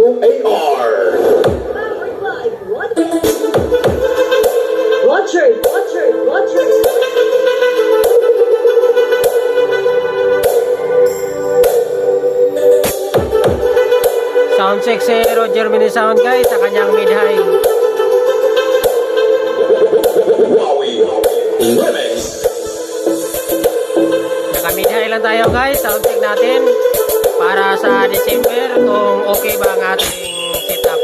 W-A-R. Watcher. Sound check si Roger Mini Sound guys sa kanyang mid-high. Wowie. Remix. Naka mid-high lang tayo guys. Sound check natin para sa December kung okay ba ang ating setup.